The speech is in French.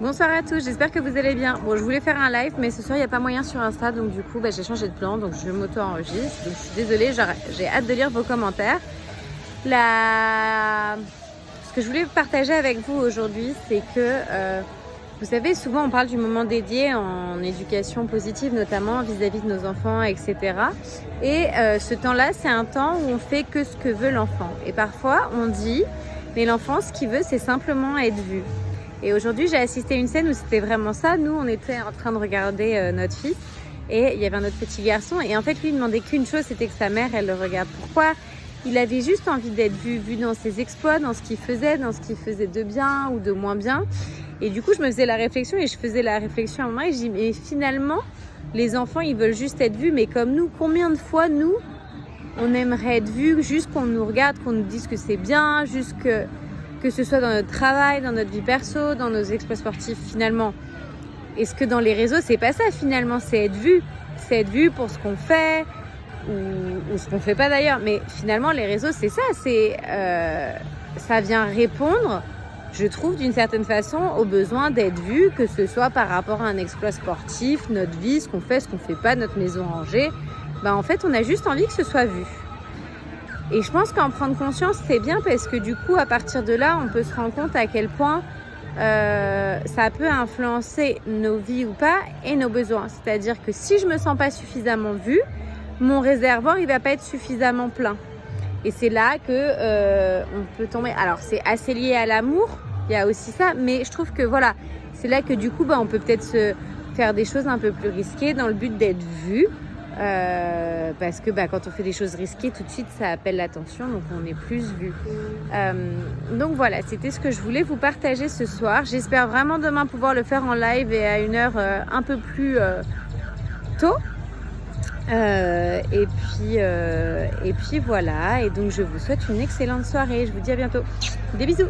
Bonsoir à tous, j'espère que vous allez bien. Bon, je voulais faire un live, mais ce soir il n'y a pas moyen sur Insta, donc du coup j'ai changé de plan, donc je m'auto-enregistre. Donc je suis désolée, j'ai hâte de lire vos commentaires. Ce que je voulais partager avec vous aujourd'hui, c'est que vous savez, souvent on parle du moment dédié en éducation positive, notamment vis-à-vis de nos enfants, etc. Et ce temps-là, c'est un temps où on fait que ce que veut l'enfant. Et parfois on dit, mais l'enfant, ce qu'il veut, c'est simplement être vu. Et aujourd'hui, j'ai assisté à une scène où c'était vraiment ça. Nous, on était en train de regarder notre fils et il y avait un autre petit garçon. Et en fait, lui, il demandait qu'une chose, c'était que sa mère, elle le regarde. Pourquoi? Il avait juste envie d'être vu dans ses exploits, dans ce qu'il faisait de bien ou de moins bien. Et du coup, je me faisais la réflexion et je faisais la réflexion à moi et je dis, mais finalement, les enfants, ils veulent juste être vus. Mais comme nous, combien de fois, nous, on aimerait être vus, juste qu'on nous regarde, qu'on nous dise que c'est bien, juste que ce soit dans notre travail, dans notre vie perso, dans nos exploits sportifs finalement. Est-ce que dans les réseaux, c'est pas ça finalement, c'est être vu. C'est être vu pour ce qu'on fait ou ce qu'on fait pas d'ailleurs. Mais finalement, les réseaux, c'est ça. Ça vient répondre, je trouve, d'une certaine façon, au besoin d'être vu, que ce soit par rapport à un exploit sportif, notre vie, ce qu'on fait pas, notre maison rangée. En fait, on a juste envie que ce soit vu. Et je pense qu'en prendre conscience, c'est bien parce que du coup, à partir de là, on peut se rendre compte à quel point ça peut influencer nos vies ou pas et nos besoins. C'est-à-dire que si je me sens pas suffisamment vue, mon réservoir, il va pas être suffisamment plein. Et c'est là que on peut tomber. Alors, c'est assez lié à l'amour, il y a aussi ça, mais je trouve que voilà, c'est là que du coup, on peut peut-être se faire des choses un peu plus risquées dans le but d'être vu. Parce que quand on fait des choses risquées, tout de suite ça appelle l'attention, donc on est plus vu. Donc voilà, c'était ce que je voulais vous partager ce soir. J'espère vraiment demain pouvoir le faire en live et à une heure un peu plus tôt. Et puis voilà, et donc je vous souhaite une excellente soirée. Je vous dis à bientôt. Des bisous.